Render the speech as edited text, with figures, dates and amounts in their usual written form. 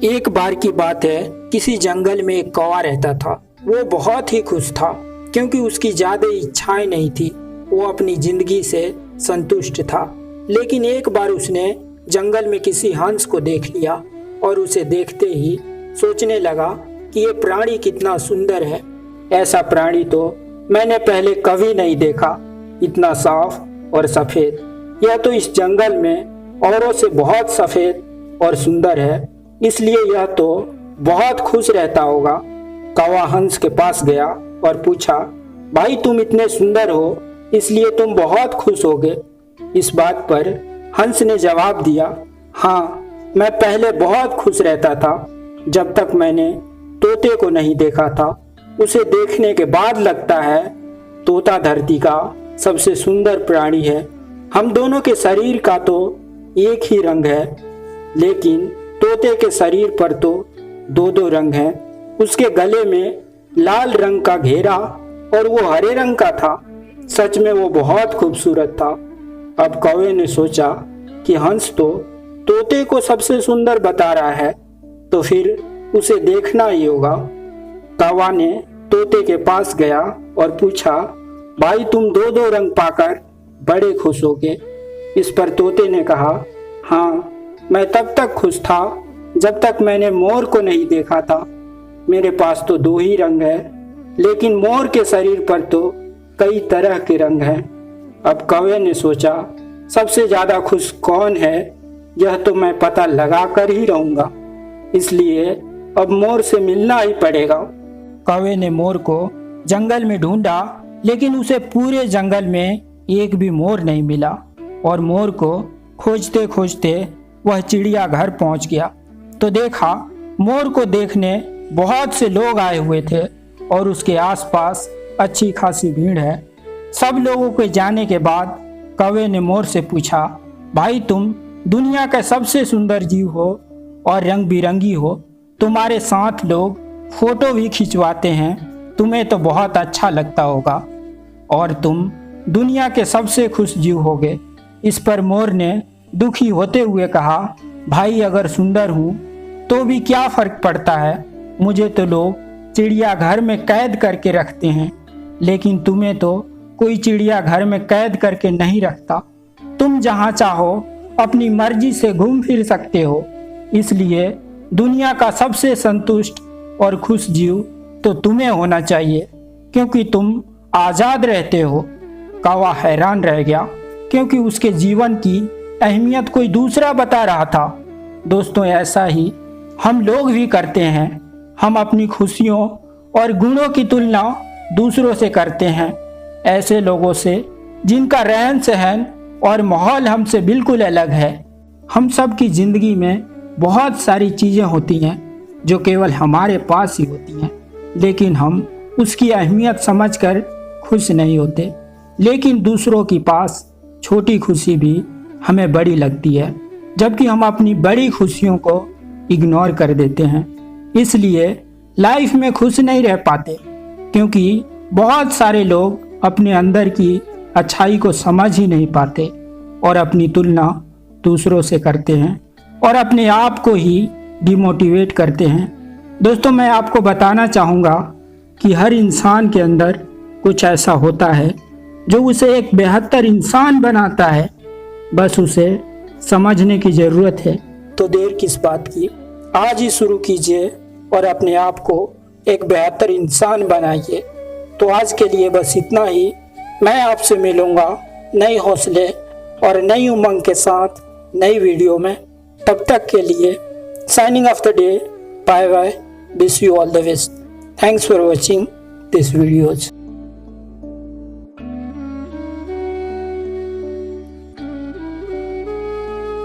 एक बार की बात है, किसी जंगल में एक कौवा रहता था। वो बहुत ही खुश था क्योंकि उसकी ज्यादा इच्छाएं नहीं थी। वो अपनी जिंदगी से संतुष्ट था। लेकिन एक बार उसने जंगल में किसी हंस को देख लिया और उसे देखते ही सोचने लगा कि ये प्राणी कितना सुंदर है। ऐसा प्राणी तो मैंने पहले कभी नहीं देखा, इतना साफ और सफेद। यह तो इस जंगल में औरों से बहुत सफेद और सुंदर है, इसलिए यह तो बहुत खुश रहता होगा। कौवा हंस के पास गया और पूछा, भाई तुम इतने सुंदर हो इसलिए तुम बहुत खुश होगे। इस बात पर हंस ने जवाब दिया, हाँ मैं पहले बहुत खुश रहता था जब तक मैंने तोते को नहीं देखा था। उसे देखने के बाद लगता है तोता धरती का सबसे सुंदर प्राणी है। हम दोनों के शरीर का तो एक ही रंग है, लेकिन तोते के शरीर पर तो दो दो रंग हैं। उसके गले में लाल रंग का घेरा और वो हरे रंग का था। सच में वो बहुत खूबसूरत था। अब कौवे ने सोचा कि हंस तो तोते को सबसे सुंदर बता रहा है, तो फिर उसे देखना ही होगा। कौवा ने तोते के पास गया और पूछा, भाई तुम दो दो रंग पाकर बड़े खुश होगे। इस पर तोते ने कहा, हाँ मैं तब तक खुश था जब तक मैंने मोर को नहीं देखा था। मेरे पास तो दो ही रंग है, लेकिन मोर के शरीर पर तो कई तरह के रंग हैं। अब कौवे ने सोचा, सबसे ज्यादा खुश कौन है यह तो मैं पता लगा कर ही रहूंगा, इसलिए अब मोर से मिलना ही पड़ेगा। कौवे ने मोर को जंगल में ढूंढा, लेकिन उसे पूरे जंगल में एक भी मोर नहीं मिला। और मोर को खोजते खोजते वह चिड़िया घर पहुंच गया तो देखा मोर को देखने बहुत से लोग आए हुए थे और उसके आसपास अच्छी खासी भीड़ है। सब लोगों के जाने के बाद कौवे ने मोर से पूछा, भाई तुम दुनिया का सबसे सुंदर जीव हो और रंग बिरंगी हो, तुम्हारे साथ लोग फोटो भी खिंचवाते हैं, तुम्हें तो बहुत अच्छा लगता होगा और तुम दुनिया के सबसे खुश जीव होगे। इस पर मोर ने दुखी होते हुए कहा, भाई अगर सुंदर हूँ तो भी क्या फर्क पड़ता है, मुझे तो लोग चिड़ियाघर में कैद करके रखते हैं, लेकिन तुम्हें तो कोई चिड़ियाघर में कैद करके नहीं रखता। तुम जहाँ चाहो अपनी मर्जी से घूम फिर सकते हो, इसलिए दुनिया का सबसे संतुष्ट और खुश जीव तो तुम्हें होना चाहिए क्योंकि तुम आज़ाद रहते हो। कौवा हैरान रह गया क्योंकि उसके जीवन की अहमियत कोई दूसरा बता रहा था। दोस्तों ऐसा ही हम लोग भी करते हैं। हम अपनी खुशियों और गुणों की तुलना दूसरों से करते हैं, ऐसे लोगों से जिनका रहन सहन और माहौल हमसे बिल्कुल अलग है। हम सब की ज़िंदगी में बहुत सारी चीज़ें होती हैं जो केवल हमारे पास ही होती हैं, लेकिन हम उसकी अहमियत समझकर खुश नहीं होते। लेकिन दूसरों के पास छोटी खुशी भी हमें बड़ी लगती है, जबकि हम अपनी बड़ी खुशियों को इग्नोर कर देते हैं। इसलिए लाइफ में खुश नहीं रह पाते क्योंकि बहुत सारे लोग अपने अंदर की अच्छाई को समझ ही नहीं पाते और अपनी तुलना दूसरों से करते हैं और अपने आप को ही डिमोटिवेट करते हैं। दोस्तों मैं आपको बताना चाहूँगा कि हर इंसान के अंदर कुछ ऐसा होता है जो उसे एक बेहतर इंसान बनाता है, बस उसे समझने की ज़रूरत है। तो देर किस बात की, आज ही शुरू कीजिए और अपने आप को एक बेहतर इंसान बनाइए। तो आज के लिए बस इतना ही। मैं आपसे मिलूँगा नए हौसले और नई उमंग के साथ नई वीडियो में। तब तक के लिए signing off the day, bye bye, wish you all the best. Thanks for watching this videos.